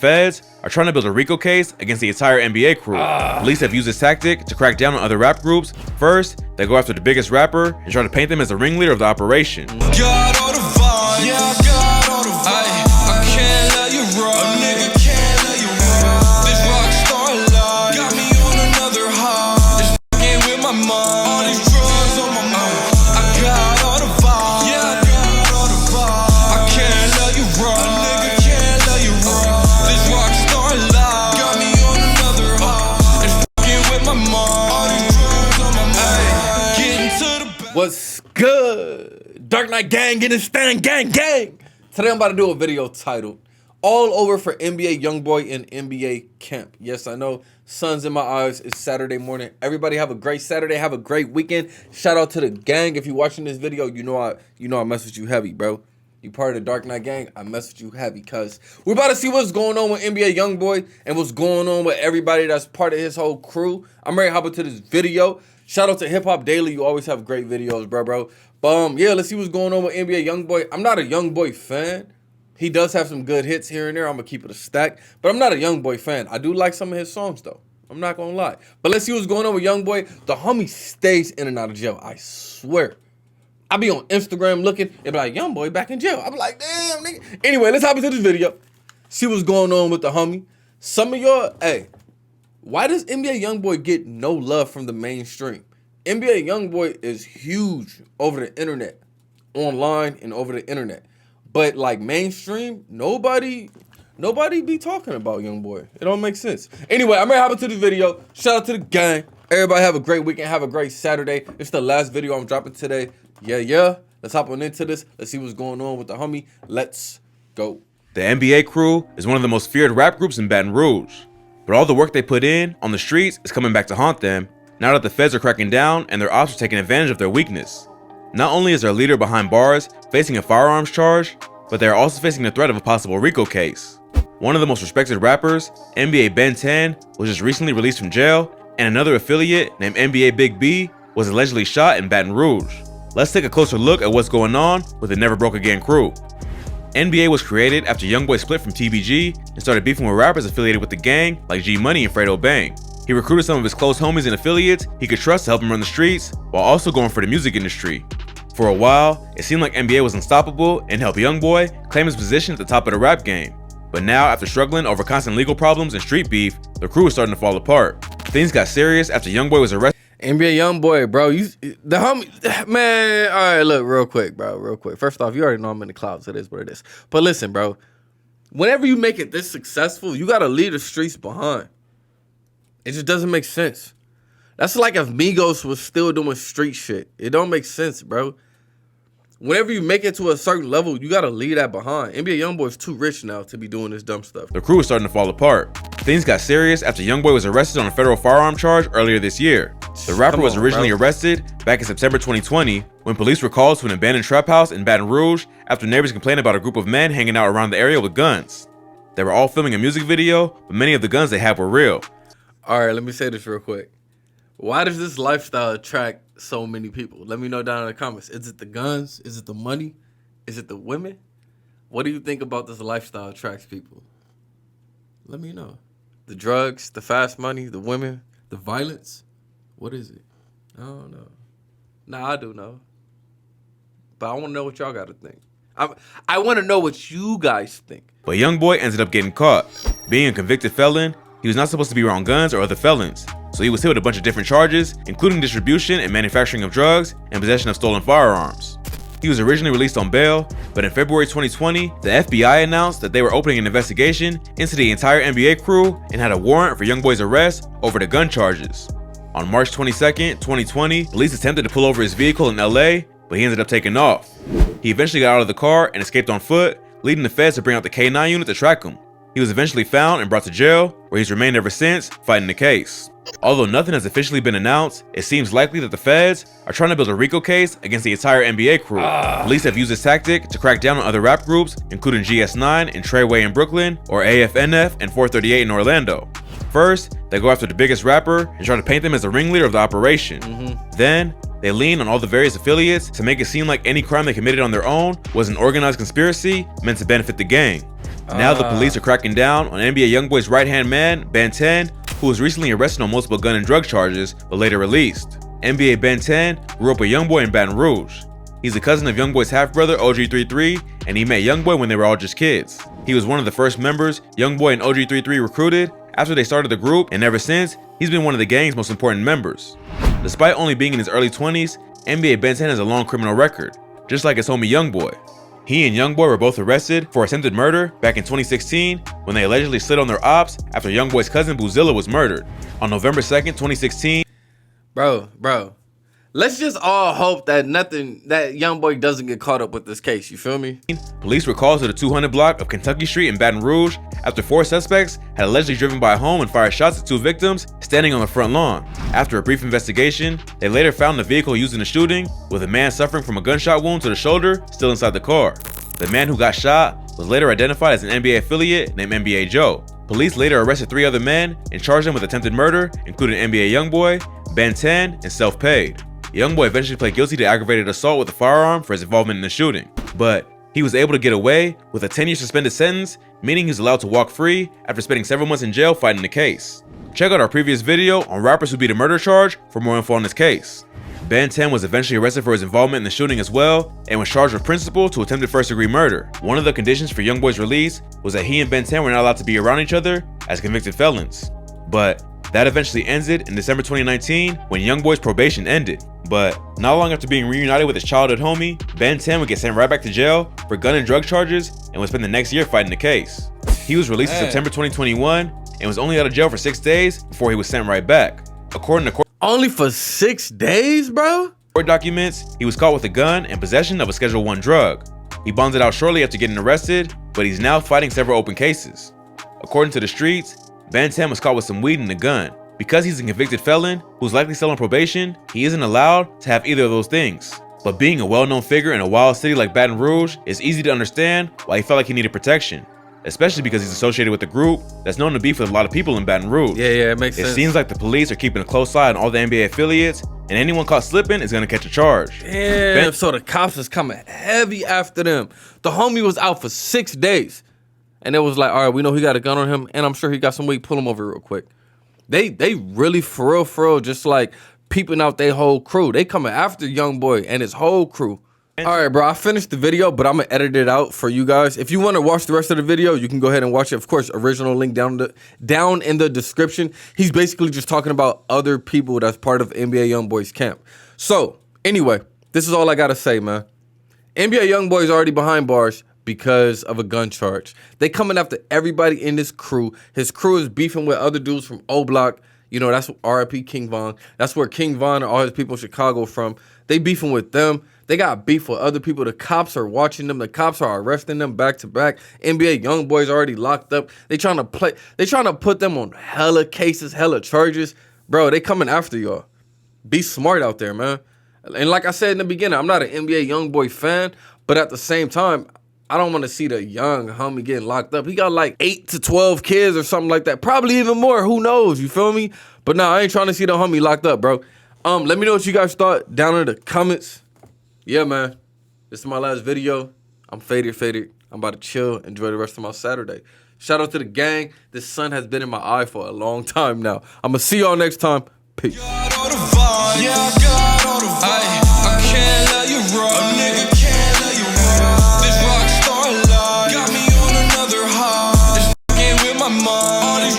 Feds are trying to build a RICO case against the entire NBA crew. Police have used this tactic to crack down on other rap groups. First, they go after the biggest rapper and try to paint them as the ringleader of the operation. Got all the vibes. Yeah, I got all the vibes. I can't let you run. A nigga can't let you run. This rock star life got me on another high. It's fucking with my mind. All these drugs on my mind. I got all the vibes. Yeah, I got all the vibes. I can't let you run. A nigga can't let you run. This rock star life got me on another high. It's fucking with my mind. All these drugs on my mind. Getting to the back. What's good? Dark Knight Gang, get it stand, gang. Today I'm about to do a video titled All Over for NBA Youngboy and NBA Camp. Yes, I know, sun's in my eyes. It's Saturday morning. Everybody have a great Saturday. Have a great weekend. Shout out to the gang. If you're watching this video, you know I mess with you heavy, bro. You part of the Dark Knight Gang, I mess with you heavy, cuz we're about to see what's going on with NBA Youngboy and what's going on with everybody that's part of his whole crew. I'm ready to hop into this video. Shout out to Hip Hop Daily. You always have great videos, bro. Yeah, let's see what's going on with NBA Youngboy. I'm not a Youngboy fan. He does have some good hits here and there. I'm going to keep it a stack. But I'm not a Youngboy fan. I do like some of his songs, though. I'm not going to lie. But let's see what's going on with Youngboy. The homie stays in and out of jail. I swear. I be on Instagram looking. It be like, Youngboy back in jail. I be like, damn, nigga. Anyway, let's hop into this video. See what's going on with the homie. Some of y'all, hey, why does NBA Youngboy get no love from the mainstream? NBA Youngboy is huge over the internet, online and over the internet. But like mainstream, nobody be talking about Youngboy. It don't make sense. Anyway, I'm ready to hop into this video. Shout out to the gang. Everybody have a great weekend. Have a great Saturday. It's the last video I'm dropping today. Yeah. Let's hop on into this. Let's see what's going on with the homie. Let's go. The NBA crew is one of the most feared rap groups in Baton Rouge. But all the work they put in on the streets is coming back to haunt them now that the feds are cracking down and their ops are taking advantage of their weakness. Not only is their leader behind bars facing a firearms charge, but they are also facing the threat of a possible RICO case. One of the most respected rappers, NBA Ben 10, was just recently released from jail, and another affiliate named NBA Big B was allegedly shot in Baton Rouge. Let's take a closer look at what's going on with the Never Broke Again crew. NBA was created after Youngboy split from TBG and started beefing with rappers affiliated with the gang like G Money and Fredo Bang. He recruited some of his close homies and affiliates he could trust to help him run the streets, while also going for the music industry. For a while, it seemed like NBA was unstoppable and helped Youngboy claim his position at the top of the rap game. But now, after struggling over constant legal problems and street beef, the crew is starting to fall apart. Things got serious after Youngboy was arrested. NBA Youngboy, bro, the homie, man, all right, look, real quick. First off, you already know I'm in the clouds. It is what it is. But listen, bro, whenever you make it this successful, you got to leave the streets behind. It just doesn't make sense. That's like if Migos was still doing street shit. It don't make sense, bro. Whenever you make it to a certain level, you got to leave that behind. NBA Youngboy is too rich now to be doing this dumb stuff. The crew is starting to fall apart. Things got serious after Youngboy was arrested on a federal firearm charge earlier this year. The rapper was originally arrested back in September 2020 when police were called to an abandoned trap house in Baton Rouge after neighbors complained about a group of men hanging out around the area with guns. They were all filming a music video, but many of the guns they had were real. All right, let me say this real quick. Why does this lifestyle attract so many people? Let me know down in the comments. Is it the guns? Is it the money? Is it the women? What do you think about this lifestyle attracts people? Let me know. The drugs, the fast money, the women, the violence? What is it? I don't know. Nah, I do know. But I want to know what y'all got to think. I want to know what you guys think. But Youngboy ended up getting caught. Being a convicted felon, he was not supposed to be around guns or other felons. So he was hit with a bunch of different charges, including distribution and manufacturing of drugs and possession of stolen firearms. He was originally released on bail, but in February 2020, the FBI announced that they were opening an investigation into the entire NBA crew and had a warrant for Youngboy's arrest over the gun charges. On March 22nd, 2020, police attempted to pull over his vehicle in LA, but he ended up taking off. He eventually got out of the car and escaped on foot, leading the feds to bring out the K9 unit to track him. He was eventually found and brought to jail, where he's remained ever since, fighting the case. Although nothing has officially been announced, it seems likely that the feds are trying to build a RICO case against the entire NBA crew. Police have used this tactic to crack down on other rap groups, including GS9 and Treyway in Brooklyn, or AFNF and 438 in Orlando. First, they go after the biggest rapper and try to paint them as the ringleader of the operation. Then, They leaned on all the various affiliates to make it seem like any crime they committed on their own was an organized conspiracy meant to benefit the gang. Now the police are cracking down on NBA Youngboy's right-hand man, Ben 10, who was recently arrested on multiple gun and drug charges, but later released. NBA Ben 10 grew up with Youngboy in Baton Rouge. He's a cousin of Youngboy's half-brother OG33, and he met Youngboy when they were all just kids. He was one of the first members Youngboy and OG33 recruited after they started the group, and ever since, he's been one of the gang's most important members. Despite only being in his early 20s, NBA Ben 10 has a long criminal record, just like his homie Youngboy. He and Youngboy were both arrested for attempted murder back in 2016 when they allegedly slid on their ops after Youngboy's cousin Boozilla was murdered. On November 2nd, 2016, Bro, let's just all hope that Youngboy doesn't get caught up with this case, you feel me? police were called to the 200 block of Kentucky Street in Baton Rouge after 4 suspects had allegedly driven by a home and fired shots at 2 victims standing on the front lawn. After a brief investigation, they later found the vehicle used in the shooting with a man suffering from a gunshot wound to the shoulder still inside the car. The man who got shot was later identified as an NBA affiliate named NBA Joe. Police later arrested 3 other men and charged them with attempted murder, including NBA Youngboy, Ben 10, and self-paid. Youngboy eventually pled guilty to aggravated assault with a firearm for his involvement in the shooting, but he was able to get away with a 10-year suspended sentence, meaning he was allowed to walk free after spending several months in jail fighting the case. Check out our previous video on rappers who beat a murder charge for more info on this case. Ben 10 was eventually arrested for his involvement in the shooting as well, and was charged with principal to attempted first-degree murder. One of the conditions for Youngboy's release was that he and Ben 10 were not allowed to be around each other as convicted felons. But that eventually ended in December 2019 when Youngboy's probation ended. But not long after being reunited with his childhood homie, Ben 10 would get sent right back to jail for gun and drug charges and would spend the next year fighting the case. He was released in September 2021 and was only out of jail for 6 days before he was sent right back. According to Only for 6 days, bro? court documents, he was caught with a gun and possession of a Schedule I drug. He bonded out shortly after getting arrested, but he's now fighting several open cases. According to the streets, Ben 10 was caught with some weed and a gun. Because he's a convicted felon who's likely still on probation, he isn't allowed to have either of those things. But being a well-known figure in a wild city like Baton Rouge, it's easy to understand why he felt like he needed protection, especially because he's associated with a group that's known to beef with a lot of people in Baton Rouge. Yeah, it makes sense. It seems like the police are keeping a close eye on all the NBA affiliates, and anyone caught slipping is gonna catch a charge. Damn, so the cops is coming heavy after them. The homie was out for 6 days. And it was like, all right, we know he got a gun on him, and I'm sure he got some weed. Pull him over real quick. They really, for real, just like peeping out their whole crew. They coming after Youngboy and his whole crew. All right, bro, I finished the video, but I'm going to edit it out for you guys. If you want to watch the rest of the video, you can go ahead and watch it. Of course, original link down in the description. He's basically just talking about other people that's part of NBA Youngboy's camp. So, anyway, this is all I got to say, man. NBA Youngboy's already behind bars because of a gun charge. They coming after everybody in this crew. His crew is beefing with other dudes from O Block. You know, that's RIP King Von. That's where King Von and all his people in Chicago from. They beefing with them. They got beef with other people. The cops are watching them. The cops are arresting them back to back. NBA Youngboy's already locked up. They trying to put them on hella cases, hella charges. Bro, they coming after y'all. Be smart out there, man. And like I said in the beginning, I'm not an NBA Youngboy fan, but at the same time, I don't want to see the young homie getting locked up. He got like 8 to 12 kids or something like that. Probably even more. Who knows? You feel me? But nah, I ain't trying to see the homie locked up, bro. Let me know what you guys thought down in the comments. Yeah, man. This is my last video. I'm faded. I'm about to chill. Enjoy the rest of my Saturday. Shout out to the gang. This sun has been in my eye for a long time now. I'm going to see y'all next time. Peace. I can't let you run. A nigga can't let you run. This rock star life got me on another high. It's fucking with my mind. All these